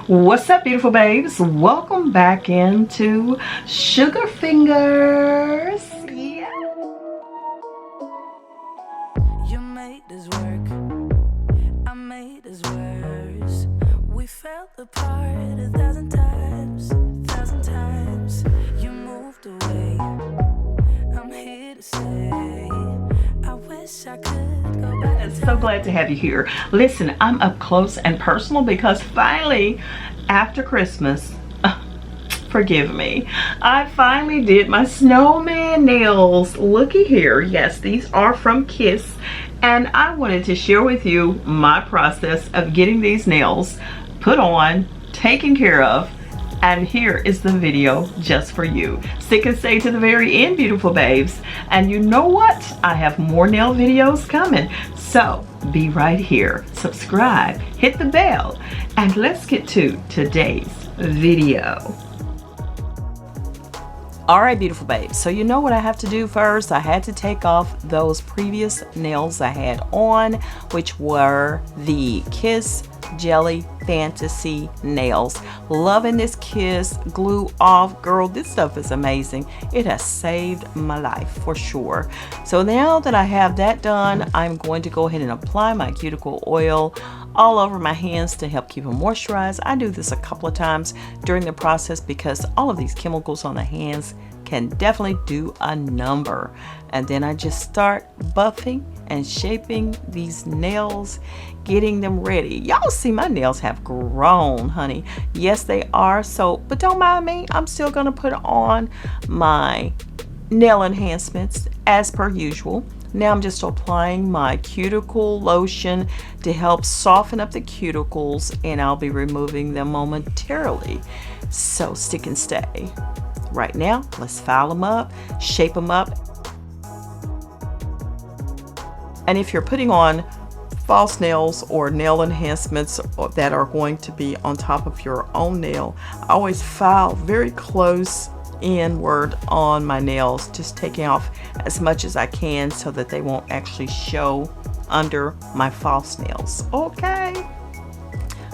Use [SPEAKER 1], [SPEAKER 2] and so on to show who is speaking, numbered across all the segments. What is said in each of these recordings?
[SPEAKER 1] What's up, beautiful babes? Welcome back into Sugar Fingers. Yeah.
[SPEAKER 2] You made this work, I made this worse. We fell apart 1,000 times, 1,000 times. You moved away, I'm here to stay. I wish I could go back.
[SPEAKER 1] I'm so glad to have you here. Listen, I'm up close and personal because finally, after Christmas, forgive me, I finally did my snowman nails. Looky here. Yes, these are from Kiss, and I wanted to share with you my process of getting these nails put on, taken care of, and here is the video just for you. Stick and stay to the very end, beautiful babes. And you know what? I have more nail videos coming. So be right here, subscribe, hit the bell, and let's get to today's video. All right, beautiful babes, so you know what I have to do first. I had to take off those previous nails I had on, which were the Kiss Jelly Fantasy nails. Loving this Kiss glue off. Girl, this stuff is amazing. It has saved my life for sure. So now that I have that done, I'm going to go ahead and apply my cuticle oil all over my hands to help keep them moisturized. I do this a couple of times during the process because all of these chemicals on the hands can definitely do a number. And then I just start buffing and shaping these nails, getting them ready. Y'all see my nails have grown, honey. Yes, they are. So, but don't mind me. I'm still gonna put on my nail enhancements as per usual. Now I'm just applying my cuticle lotion to help soften up the cuticles, and I'll be removing them momentarily. So stick and stay. Right now, let's file them up, shape them up. And if you're putting on false nails or nail enhancements that are going to be on top of your own nail, I always file very close inward on my nails, just taking off as much as I can so that they won't actually show under my false nails. Okay,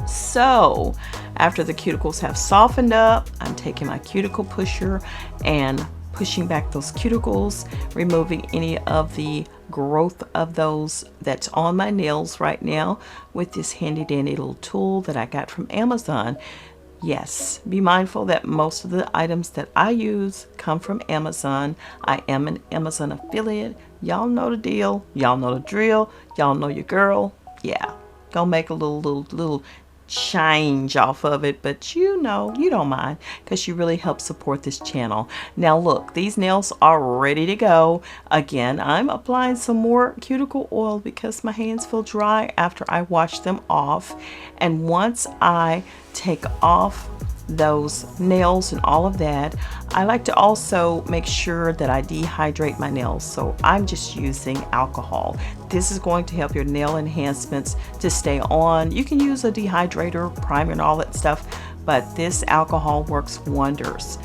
[SPEAKER 1] so after the cuticles have softened up, I'm taking my cuticle pusher and pushing back those cuticles, removing any of the growth of those that's on my nails right now with this handy dandy little tool that I got from Amazon. Yes, be mindful that most of the items that I use come from Amazon. I am an Amazon affiliate. Y'all know the deal. Y'all know the drill. Y'all know your girl. Yeah, gonna make a little change off of it, but you know, you don't mind because you really help support this channel. Now look, these nails are ready to go. Again, I'm applying some more cuticle oil because my hands feel dry after I wash them off. And once I take off those nails and all of that, I like to also make sure that I dehydrate my nails. So I'm just using alcohol. This is going to help your nail enhancements to stay on. You can use a dehydrator, primer, and all that stuff, but this alcohol works wonders.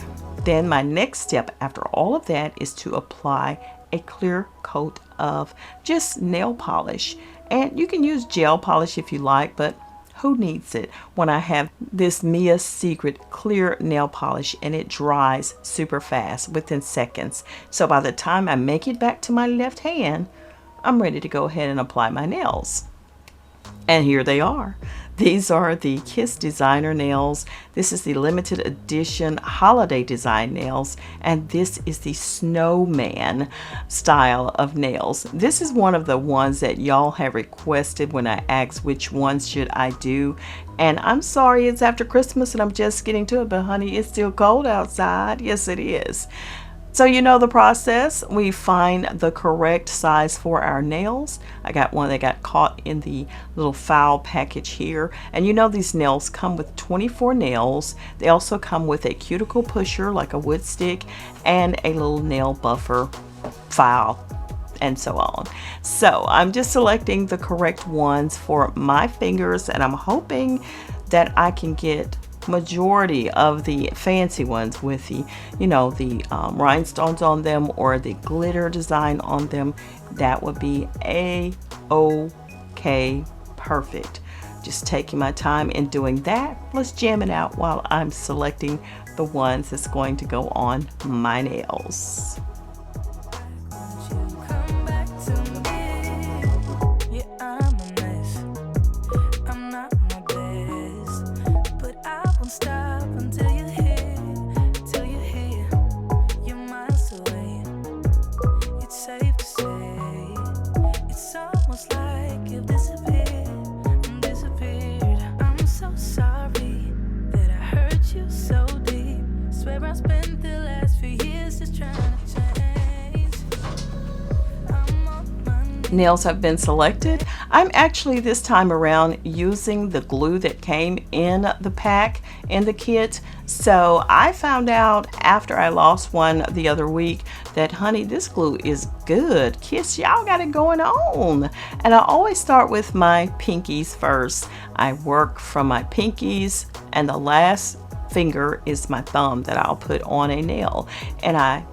[SPEAKER 1] Then my next step after all of that is to apply a clear coat of just nail polish. And you can use gel polish if you like, but who needs it when I have this Mia Secret clear nail polish and it dries super fast within seconds. So by the time I make it back to my left hand, I'm ready to go ahead and apply my nails. And here they are. These are the Kiss designer nails. This is the limited edition holiday design nails, and this is the snowman style of nails. This is one of the ones that y'all have requested when I asked which ones should I do. And I'm sorry it's after Christmas and I'm just getting to it, but honey, it's still cold outside. Yes, it is. So you know the process. We find the correct size for our nails. I got one that got caught in the little foul package here. And you know these nails come with 24 nails. They also come with a cuticle pusher like a wood stick and a little nail buffer file and so on. So I'm just selecting the correct ones for my fingers, and I'm hoping that I can get majority of the fancy ones with the, you know, the rhinestones on them or the glitter design on them. That would be a-okay perfect Just taking my time and doing that. Let's jam it out while I'm selecting the ones that's going to go on my nails. Nails have been selected. I'm actually this time around using the glue that came in the pack in the kit. So I found out after I lost one the other week that, honey, this glue is good. Kids, y'all got it going on. And I always start with my pinkies first. I work from my pinkies, and the last finger is my thumb that I'll put on a nail. And I,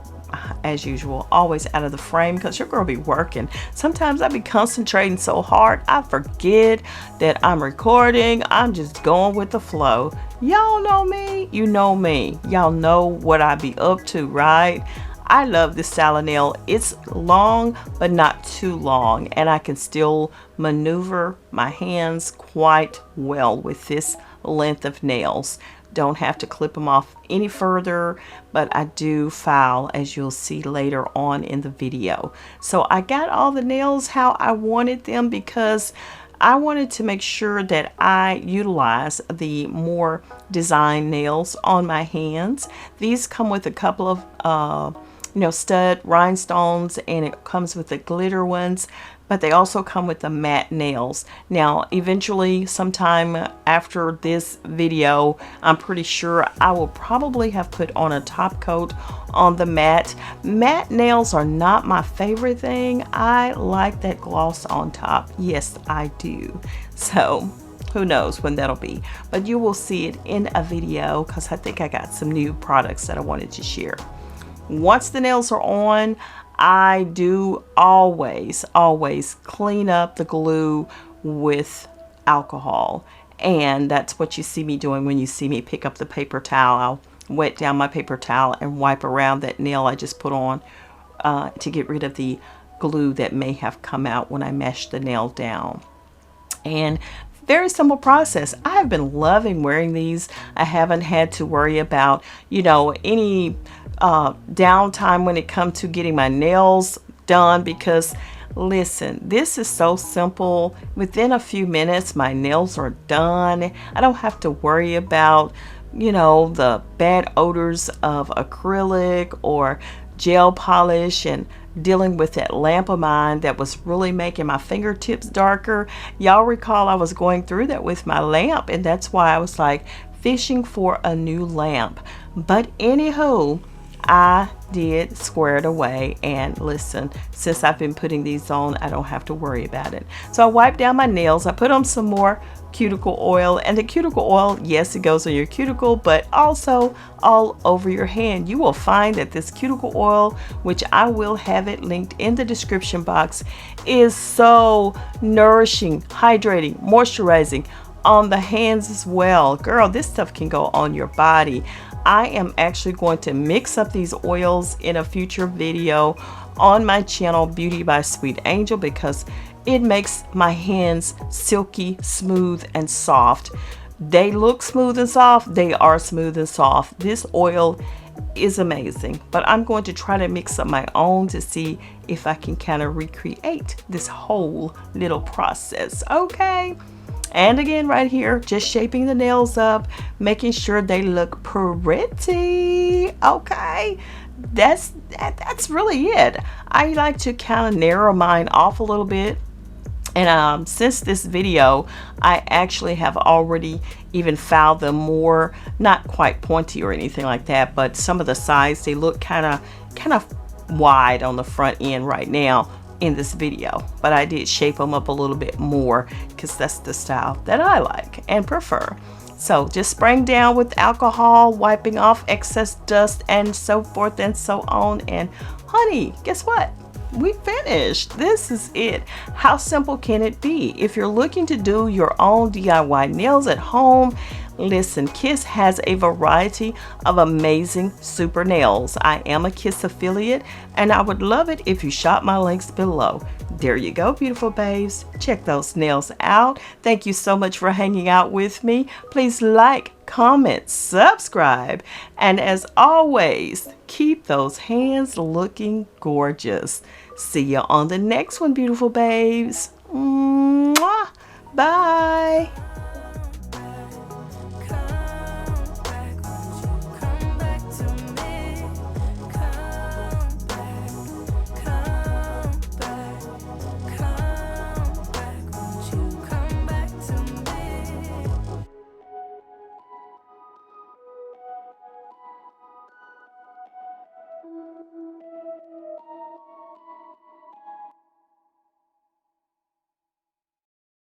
[SPEAKER 1] as usual, always out of the frame because your girl be working. Sometimes I be concentrating so hard I forget that I'm recording. I'm just going with the flow. Y'all know me. You know me. Y'all know what I be up to, right? I love this style of nail. It's long but not too long, and I can still maneuver my hands quite well with this length of nails. Don't have to clip them off any further, but I do file, as you'll see later on in the video. So I got all the nails how I wanted them because I wanted to make sure that I utilize the more design nails on my hands. These come with a couple of stud rhinestones, and it comes with the glitter ones, but they also come with the matte nails. Now, eventually, sometime after this video, I'm pretty sure I will probably have put on a top coat on the matte. Matte nails are not my favorite thing. I like that gloss on top. Yes, I do. So who knows when that'll be, but you will see it in a video because I think I got some new products that I wanted to share. Once the nails are on, I do always clean up the glue with alcohol. And that's what you see me doing when you see me pick up the paper towel. I'll wet down my paper towel and wipe around that nail I just put on to get rid of the glue that may have come out when I meshed the nail down. And very simple process. I've been loving wearing these. I haven't had to worry about, any downtime when it comes to getting my nails done, because listen, this is so simple. Within a few minutes my nails are done. I don't have to worry about the bad odors of acrylic or gel polish and dealing with that lamp of mine that was really making my fingertips darker. Y'all recall I was going through that with my lamp, and that's why I was like fishing for a new lamp. But anywho, I did square it away, and listen, since I've been putting these on, I don't have to worry about it. So I wiped down my nails. I put on some more cuticle oil, and the cuticle oil, yes, it goes on your cuticle, but also all over your hand. You will find that this cuticle oil, which I will have it linked in the description box, is so nourishing, hydrating, moisturizing on the hands as well. Girl, this stuff can go on your body. I am actually going to mix up these oils in a future video on my channel, Beauty by Sweet Angel, because it makes my hands silky, smooth, and soft. They look smooth and soft. They are smooth and soft. This oil is amazing, but I'm going to try to mix up my own to see if I can kind of recreate this whole little process. Okay. And again, right here, just shaping the nails up, making sure they look pretty. Okay, that's really it. I like to kind of narrow mine off a little bit. And since this video, I actually have already even filed them more, not quite pointy or anything like that, but some of the sides, they look kind of wide on the front end right now in this video, but I did shape them up a little bit more because that's the style that I like and prefer. So just spraying down with alcohol, wiping off excess dust and so forth and so on. And honey, guess what? we finished. This is it. How simple can it be? If you're looking to do your own DIY nails at home, listen, Kiss has a variety of amazing super nails. I am a Kiss affiliate, and I would love it if you shop my links below. There you go, beautiful babes. Check those nails out. Thank you so much for hanging out with me. Please like, comment, subscribe, and as always, keep those hands looking gorgeous. See you on the next one, beautiful babes. Mwah. Bye.